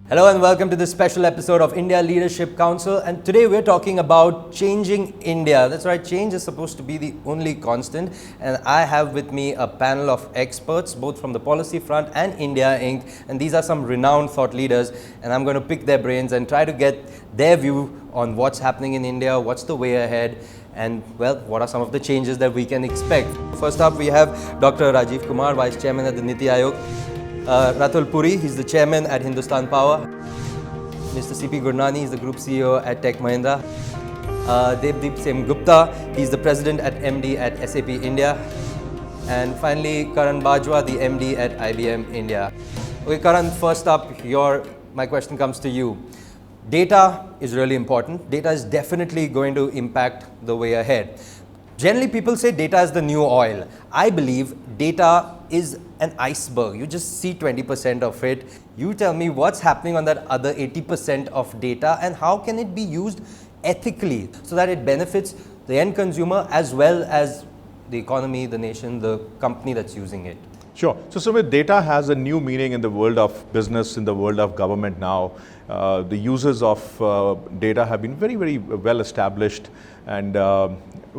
Hello and welcome to this special episode of India Leadership Council, and today we're talking about changing India. That's right, change is supposed to be the only constant, and I have with me a panel of experts both from the policy front and India Inc. and these are some renowned thought leaders, and I'm going to pick their brains and try to get their view on what's happening in India, what's the way ahead, and well, what are some of the changes that we can expect. First up we have Dr. Rajiv Kumar, Vice Chairman at the NITI Aayog. Ratul Puri, he's the chairman at Hindustan Power. Mr. C.P. Gurnani, he's the group CEO at Tech Mahindra. Sengupta, he's the president at MD at SAP India. And finally, Karan Bajwa, the MD at IBM India. Okay, Karan, first up, my question comes to you. Data is really important. Data is definitely going to impact the way ahead. Generally, people say data is the new oil. I believe data is an iceberg. You just see 20% of it. You tell me what's happening on that other 80% of data and how can it be used ethically so that it benefits the end consumer as well as the economy, the nation, the company that's using it. Sure. So Sumit, data has a new meaning in the world of business, in the world of government now. The uses of data have been very, very well established, and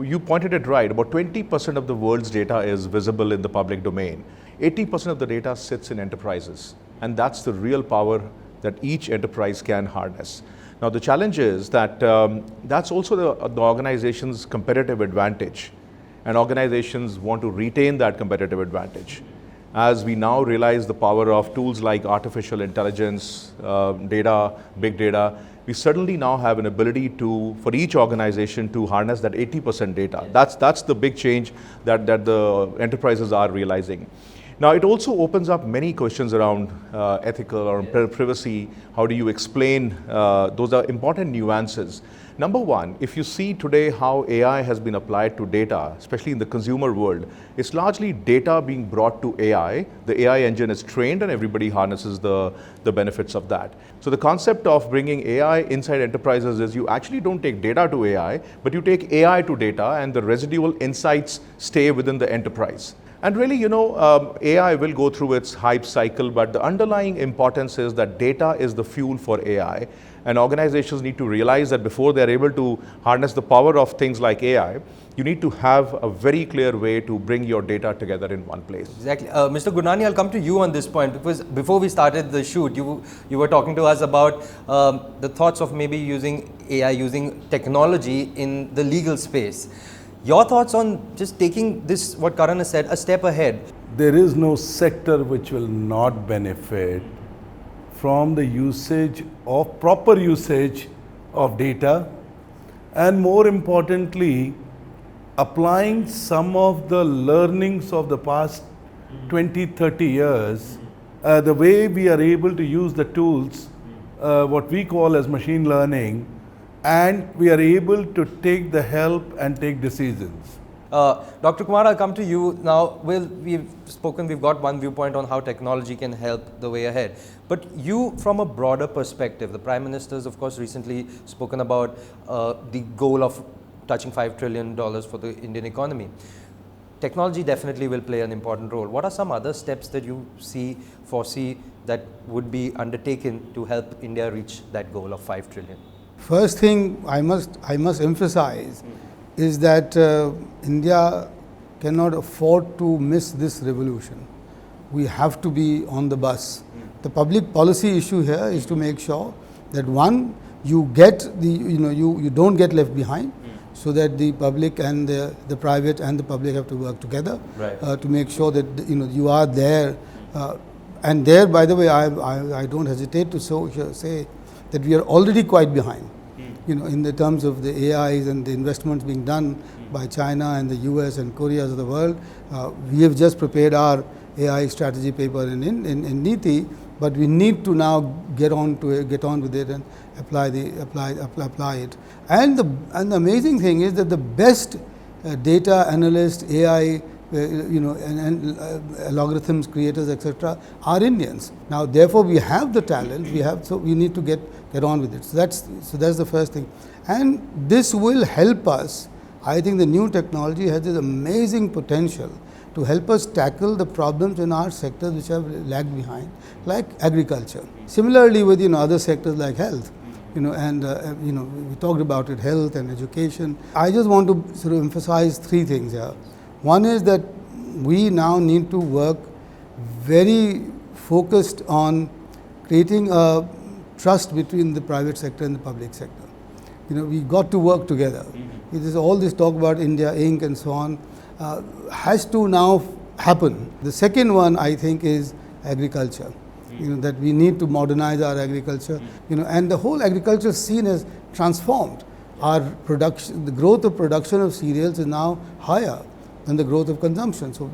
you pointed it right. About 20% of the world's data is visible in the public domain. 80% of the data sits in enterprises, and that's the real power that each enterprise can harness. Now, the challenge is that that's also the organization's competitive advantage, and organizations want to retain that competitive advantage. As we now realize the power of tools like artificial intelligence, data, big data, we certainly now have an ability for each organization to harness that 80% data. That's the big change that the enterprises are realizing. Now, it also opens up many questions around ethical or privacy. How do you explain? Those are important nuances. Number one, if you see today how AI has been applied to data, especially in the consumer world, it's largely data being brought to AI. The AI engine is trained and everybody harnesses the benefits of that. So the concept of bringing AI inside enterprises is you actually don't take data to AI, but you take AI to data and the residual insights stay within the enterprise. And really, AI will go through its hype cycle, but the underlying importance is that data is the fuel for AI. And organizations need to realize that before they're able to harness the power of things like AI, you need to have a very clear way to bring your data together in one place. Exactly. Mr. Gurnani, I'll come to you on this point because before we started the shoot, you were talking to us about the thoughts of maybe using AI, using technology in the legal space. Your thoughts on just taking this, what Karan has said, a step ahead? There is no sector which will not benefit from the proper usage of data, and more importantly, applying some of the learnings of the past 20-30 years, the way we are able to use the tools, what we call as machine learning, and we are able to take the help and take decisions. Dr. Kumar, I'll come to you now. We've got one viewpoint on how technology can help the way ahead. But you, from a broader perspective, the Prime Minister's, of course, recently spoken about the goal of touching $5 trillion for the Indian economy. Technology definitely will play an important role. What are some other steps that you foresee that would be undertaken to help India reach that goal of $5 trillion? First thing I must emphasize is that India cannot afford to miss this revolution. We have to be on the bus. The public policy issue here is to make sure that one, you don't get left behind, so that the public and the private and the public have to work together, right, to make sure that you are there. And there, by the way, I don't hesitate to say that we are already quite behind. In the terms of the AIs and the investments being done by China and the US and Koreas of the world. We have just prepared our AI strategy paper in NITI, but we need to now get on with it and apply it. And the amazing thing is that the best data analysts, AI, and algorithms creators, etc., are Indians. Now, therefore, we have the talent. So we need to get on with it. So that's the first thing, and this will help us. I think the new technology has this amazing potential to help us tackle the problems in our sectors which have lagged behind, like agriculture. Similarly, with other sectors like health, and we talked about it, health and education. I just want to sort of emphasize three things here. One is that we now need to work very focused on creating a trust between the private sector and the public sector. We got to work together. It is all this talk about India Inc. and so on has to now happen. The second one, I think, is agriculture. That we need to modernize our agriculture. And the whole agricultural scene has transformed. Our production, the growth of production of cereals is now higher than the growth of consumption. So,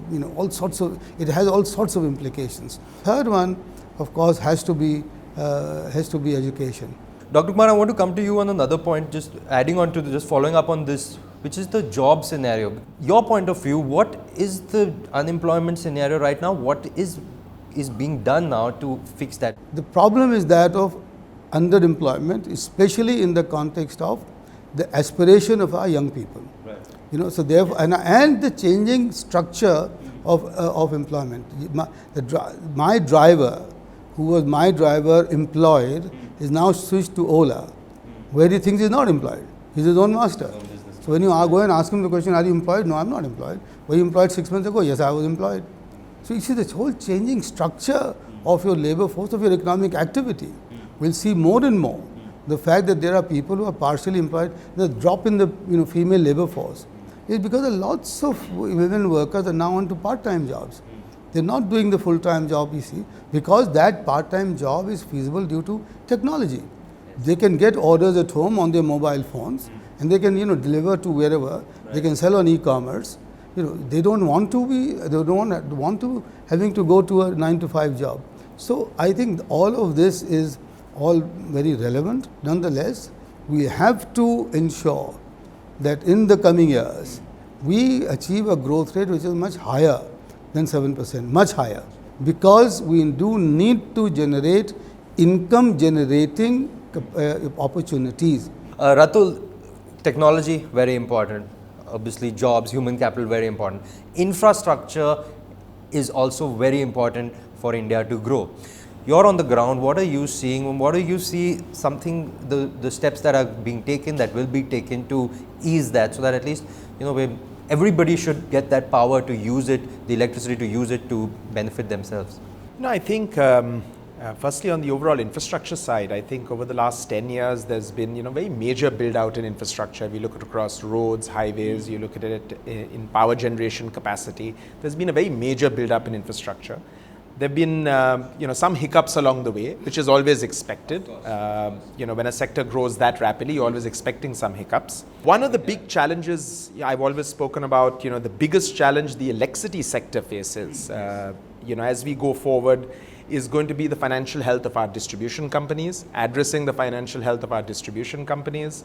it has all sorts of implications. Third one, of course, has to be education. Dr. Kumar, I want to come to you on another point, just adding on to just following up on this, which is the job scenario. Your point of view, what is the unemployment scenario right now? What is being done now to fix that? The problem is that of underemployment, especially in the context of the aspiration of our young people. Right. So therefore, and the changing structure of employment. My driver, who was my driver employed, is now switched to Ola, where he thinks he's not employed. He's his own master. So when you go and ask him the question, are you employed? No, I'm not employed. Were you employed 6 months ago? Yes, I was employed. So you see this whole changing structure of your labor force, of your economic activity. We'll see more and more the fact that there are people who are partially employed. The drop in the female labor force is because lots of women workers are now onto part-time jobs. They're not doing the full-time job, you see, because that part-time job is feasible due to technology. They can get orders at home on their mobile phones, and they can deliver to wherever. Right. They can sell on e-commerce. They don't want to having to go to a 9-to-5 job. So I think all of this is all very relevant. Nonetheless, we have to ensure that in the coming years we achieve a growth rate which is much higher than 7%, much higher, because we do need to generate income generating opportunities. Ratul, technology very important, obviously jobs, human capital very important. Infrastructure is also very important for India to grow. You're on the ground, what are you seeing? What do you see the steps that are being taken, that will be taken to ease that, so that at least everybody should get that power to use it, the electricity to use it to benefit themselves? I think firstly on the overall infrastructure side, I think over the last 10 years there's been very major build out in infrastructure. We look at across roads, highways, you look at it in power generation capacity. There's been a very major build up in infrastructure. There have been some hiccups along the way, which is always expected. When a sector grows that rapidly, you're always expecting some hiccups. One of the big challenges I've always spoken about, the biggest challenge the electricity sector faces, as we go forward, is going to be the financial health of our distribution companies, addressing the financial health of our distribution companies,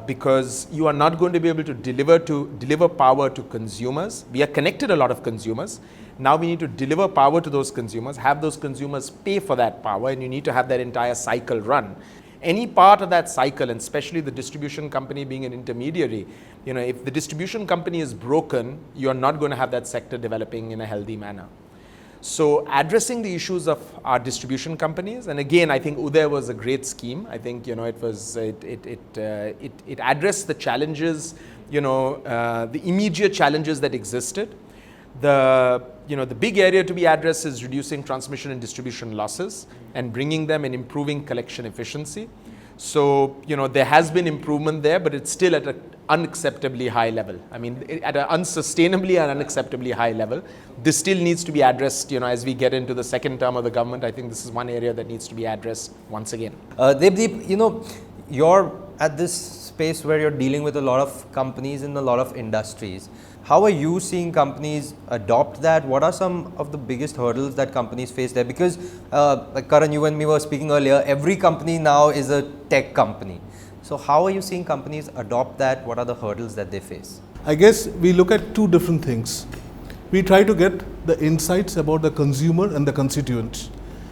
because you are not going to be able to deliver power to consumers. We are connected a lot of consumers. Now we need to deliver power to those consumers, have those consumers pay for that power, and you need to have that entire cycle run. Any part of that cycle, and especially the distribution company being an intermediary, if the distribution company is broken, you are not going to have that sector developing in a healthy manner. So addressing the issues of our distribution companies, and again, I think Uday was a great scheme. I think it addressed the challenges, the immediate challenges that existed. The big area to be addressed is reducing transmission and distribution losses and bringing them and improving collection efficiency. So, there has been improvement there, but it's still at an unacceptably high level. I mean, at an unsustainably and unacceptably high level. This still needs to be addressed, as we get into the second term of the government. I think this is one area that needs to be addressed once again. Devdeep, you're at this space where you're dealing with a lot of companies in a lot of industries. How are you seeing companies adopt that? What are some of the biggest hurdles that companies face there? Because like Karan, you and me were speaking earlier, every company now is a tech company. So how are you seeing companies adopt that? What are the hurdles that they face? I guess we look at two different things. We try to get the insights about the consumer and the constituents.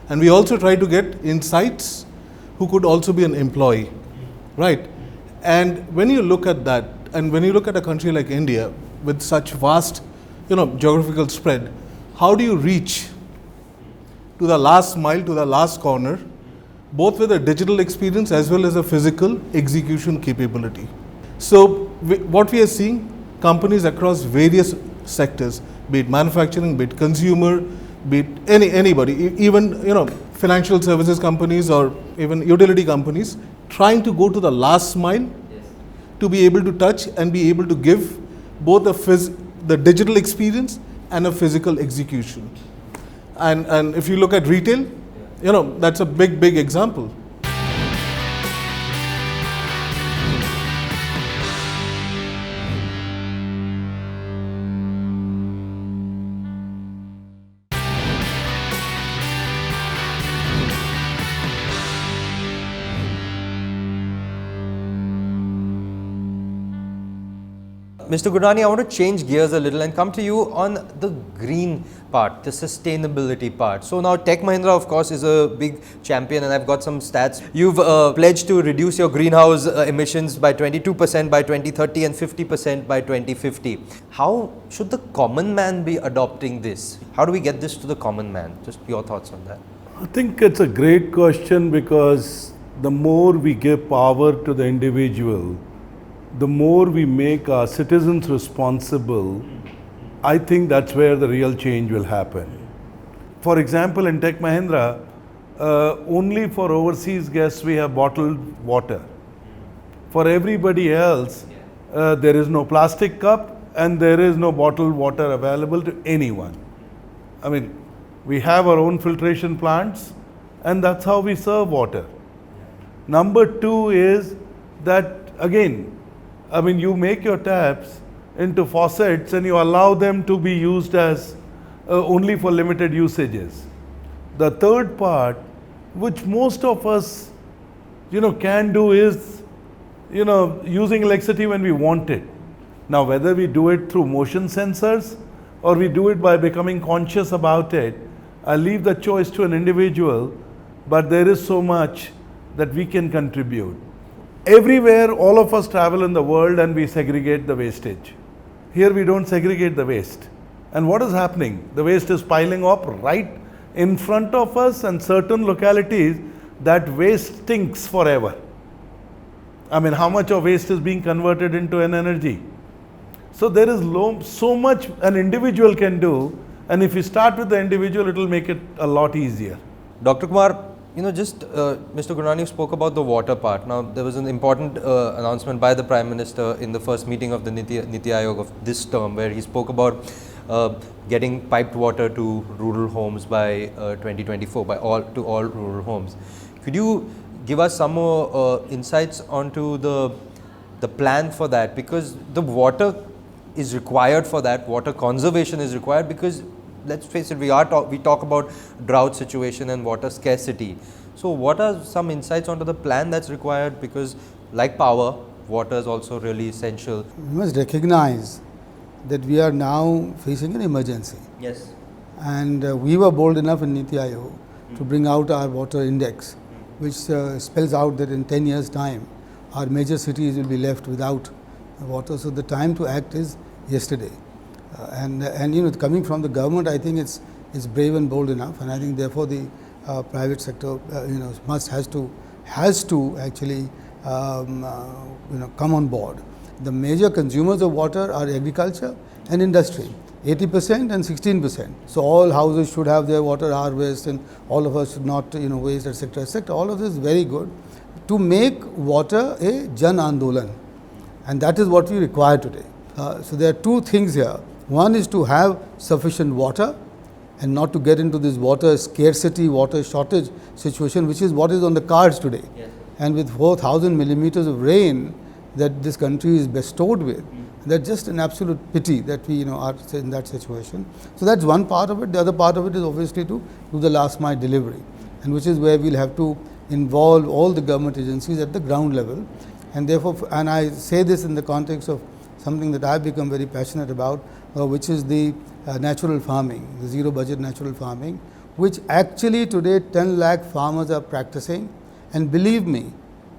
And we also try to get insights who could also be an employee, right? And when you look at that, and when you look at a country like India, with such vast geographical spread, how do you reach to the last mile, to the last corner, both with a digital experience as well as a physical execution capability? So what we are seeing, companies across various sectors, be it manufacturing, be it consumer, be it anybody, even financial services companies or even utility companies, trying to go to the last mile to be able to touch and be able to give both the digital experience and a physical execution. And if you look at retail, that's a big example. Mr. Gurnani, I want to change gears a little and come to you on the green part, the sustainability part. So now Tech Mahindra, of course, is a big champion, and I've got some stats. You've pledged to reduce your greenhouse emissions by 22% by 2030 and 50% by 2050. How should the common man be adopting this? How do we get this to the common man? Just your thoughts on that. I think it's a great question, because the more we give power to the individual, the more we make our citizens responsible, I think that's where the real change will happen. For example, in Tech Mahindra, only for overseas guests we have bottled water. For everybody else, there is no plastic cup and there is no bottled water available to anyone. I mean, we have our own filtration plants, and that's how we serve water. Number two is that, again, you make your taps into faucets and you allow them to be used as only for limited usages. The third part, which most of us, can do, is, using electricity when we want it. Now, whether we do it through motion sensors or we do it by becoming conscious about it, I leave the choice to an individual, but there is so much that we can contribute. Everywhere, all of us travel in the world and we segregate the wastage. Here we don't segregate the waste. And what is happening? The waste is piling up right in front of us, and certain localities, that waste stinks forever. How much of waste is being converted into an energy? So there is so much an individual can do, and if you start with the individual, it will make it a lot easier. Dr. Kumar, Mr. Gurnani spoke about the water part. Now, there was an important announcement by the Prime Minister in the first meeting of the NITI Aayog of this term, where he spoke about getting piped water to rural homes by 2024, to all rural homes. Could you give us some more insights onto the plan for that? Because the water is required for that, water conservation is required, because let's face it, we talk about drought situation and water scarcity. So what are some insights onto the plan that's required? Because like power, water is also really essential. We must recognize that we are now facing an emergency. Yes. And we were bold enough in NITI Aayog to bring out our water index, which spells out that in 10 years' time, our major cities will be left without water. So the time to act is yesterday. Coming from the government, I think it's brave and bold enough, and I think therefore the private sector has to actually come on board. The major consumers of water are agriculture and industry, 80% and 16%. So all houses should have their water harvest, and all of us should not waste, etc., etc. All of this is very good to make water a Jan Andolan, and that is what we require today. So there are two things here. One is to have sufficient water and not to get into this water scarcity, water shortage situation, which is what is on the cards today. Yes. And with 4,000 millimeters of rain that this country is bestowed with, that's just an absolute pity that we are in that situation. So that's one part of it. The other part of it is obviously to do the last mile delivery, and which is where we'll have to involve all the government agencies at the ground level. And therefore, and I say this in the context of something that I've become very passionate about, which is the natural farming, the zero budget natural farming, which actually today 10 lakh farmers are practicing. And believe me,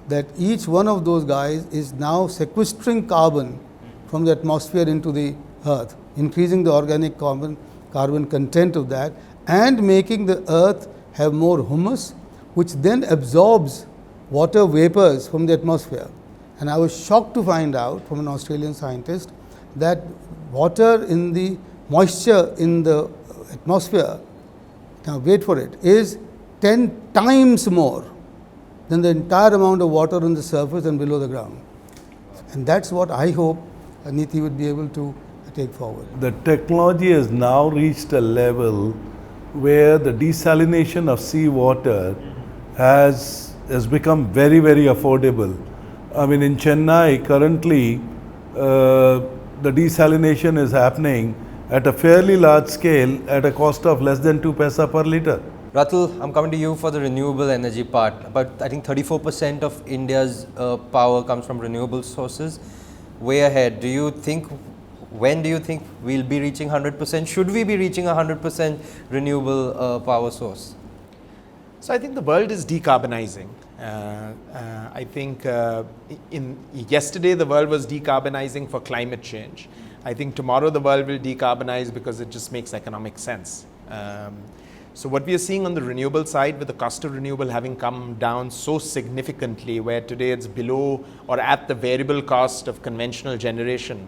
that each one of those guys is now sequestering carbon from the atmosphere into the earth. increasing the organic carbon content of that, and making the earth have more humus, which then absorbs water vapors from the atmosphere. And I was shocked to find out from an Australian scientist that water in the moisture in the atmosphere, now wait for it, is 10 times more than the entire amount of water on the surface and below the ground. And that's what I hope NITI would be able to take forward. The technology has now reached a level where the desalination of seawater has become very, very affordable. I mean, in Chennai currently, the desalination is happening at a fairly large scale at a cost of less than 2 paisa per litre. Ratul, I'm coming to you for the renewable energy part. About, I think 34% of India's power comes from renewable sources. Way ahead. Do you think, when do you think we'll be reaching 100%? Should we be reaching 100% renewable power source? So I think the world is decarbonizing. I think yesterday the world was decarbonizing for climate change. I think tomorrow the world will decarbonize because it just makes economic sense. So what we are seeing on the renewable side, with the cost of renewable having come down so significantly, where today it's below or at the variable cost of conventional generation,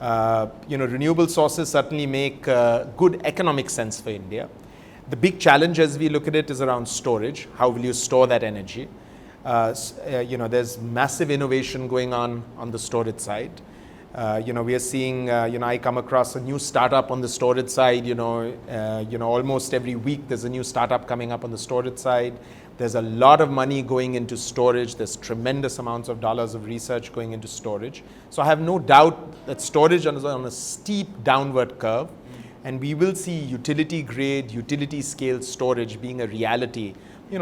renewable sources certainly make good economic sense for India. The big challenge as we look at it is around storage. How will you store that energy? There's massive innovation going on the storage side. We are seeing, I come across a new startup on the storage side, almost every week there's a new startup coming up on the storage side. There's a lot of money going into storage. There's tremendous amounts of dollars of research going into storage. So I have no doubt that storage is on a steep downward curve, and we will see utility grade, utility scale storage being a reality.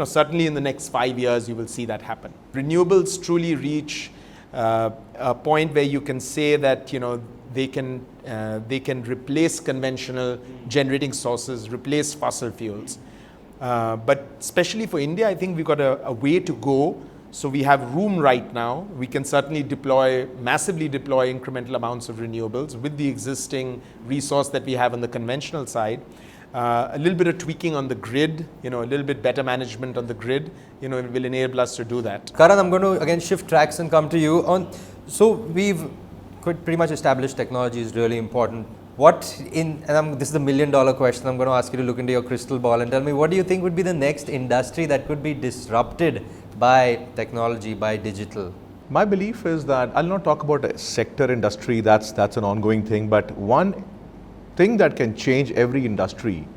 Certainly in the next 5 years, you will see that happen. Renewables truly reach a point where you can say that they can replace conventional generating sources, replace fossil fuels. But especially for India, I think we've got a way to go. So we have room right now. We can certainly massively deploy incremental amounts of renewables with the existing resource that we have on the conventional side. A little bit of tweaking on the grid, a little bit better management on the grid, it will enable us to do that. Karan, I'm going to again shift tracks and come to you. So we've pretty much established technology is really important. This is the $1 million question. I'm going to ask you to look into your crystal ball and tell me, what do you think would be the next industry that could be disrupted by technology, by digital? My belief is that I'll not talk about a sector industry, that's an ongoing thing, but one thing that can change every industry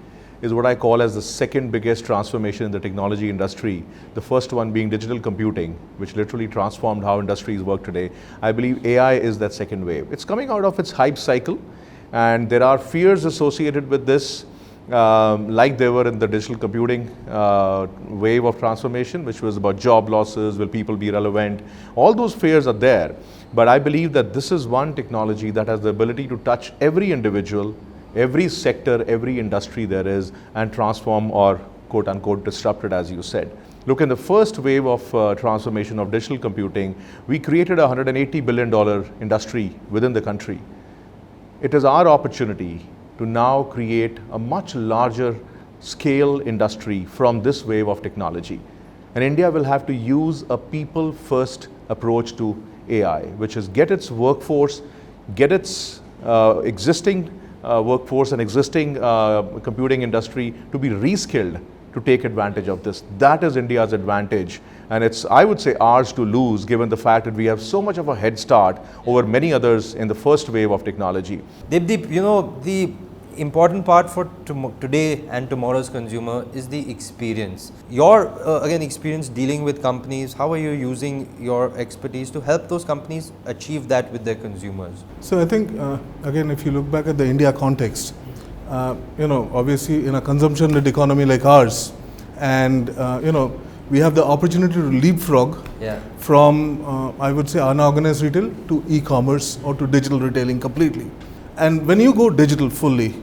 is what I call as the second biggest transformation in the technology industry. The first one being digital computing, which literally transformed how industries work today. I believe AI is that second wave. It's coming out of its hype cycle, and there are fears associated with this, like there were in the digital computing wave of transformation, which was about job losses, will people be relevant? All those fears are there. But I believe that this is one technology that has the ability to touch every individual, every sector, every industry there is, and transform or quote unquote disrupt it, as you said. Look, in the first wave of transformation of digital computing, we created a $180 billion industry within the country. It is our opportunity to now create a much larger scale industry from this wave of technology. And India will have to use a people-first approach to AI, which is get its workforce, get its existing workforce and existing computing industry to be reskilled to take advantage of this. That is India's advantage, and it's, I would say, ours to lose, given the fact that we have so much of a head start over many others in the first wave of technology. Deepdeep, the important part for today and tomorrow's consumer is the experience. Your again experience dealing with companies, how are you using your expertise to help those companies achieve that with their consumers? So I think again, if you look back at the India context, obviously in a consumption-led economy like ours, and we have the opportunity to leapfrog from I would say unorganized retail to e-commerce or to digital retailing completely. And when you go digital fully,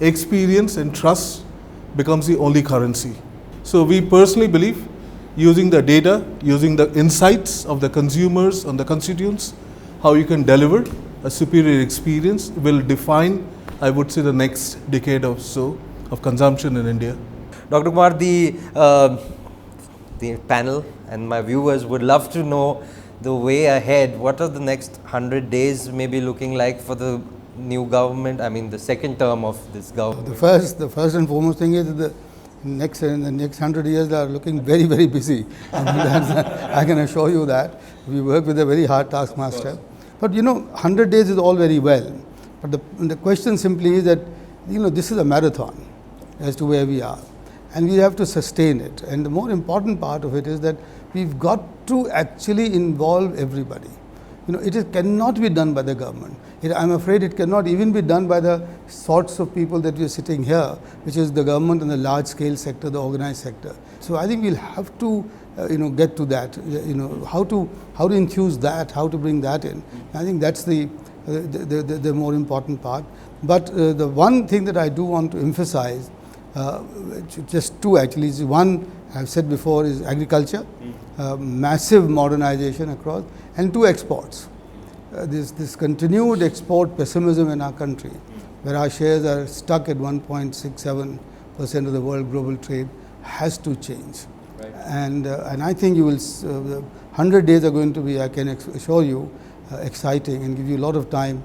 experience and trust becomes the only currency. So we personally believe using the data, using the insights of the consumers and the constituents, how you can deliver a superior experience will define, I would say, the next decade or so of consumption in India. Dr. Kumar, the panel and my viewers would love to know the way ahead. What are the next 100 days maybe looking like for the new government? I mean, the second term of this government. The first and foremost thing is that in the next 100 years they are looking very, very busy. I can assure you that. We work with a very hard taskmaster. But 100 days is all very well. But the question simply is that, this is a marathon as to where we are. And we have to sustain it. And the more important part of it is that we've got to actually involve everybody. It cannot be done by the government. I'm afraid it cannot even be done by the sorts of people that we are sitting here, which is the government and the large scale sector, the organized sector. So I think we'll have to get to that, how to infuse that, how to bring that in. I think that's the more important part. But the one thing that I do want to emphasize, just two actually, is one I've said before is agriculture, massive modernization across, and two, exports. This continued export pessimism in our country, where our shares are stuck at 1.67% of the world global trade, has to change. Right. And I think you will. 100 days are going to be, I can assure you, exciting and give you a lot of time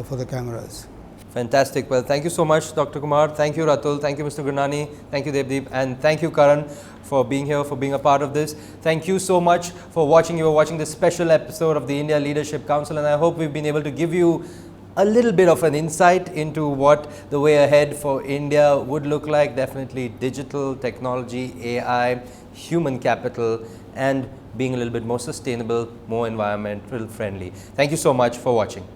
for the cameras. Fantastic. Well, thank you so much, Dr. Kumar. Thank you, Ratul. Thank you, Mr. Gurnani. Thank you, Devdeep. And thank you, Karan, for being here, for being a part of this. Thank you so much for watching. You are watching this special episode of the India Leadership Council, and I hope we've been able to give you a little bit of an insight into what the way ahead for India would look like. Definitely digital, technology, AI, human capital, and being a little bit more sustainable, more environmental friendly. Thank you so much for watching.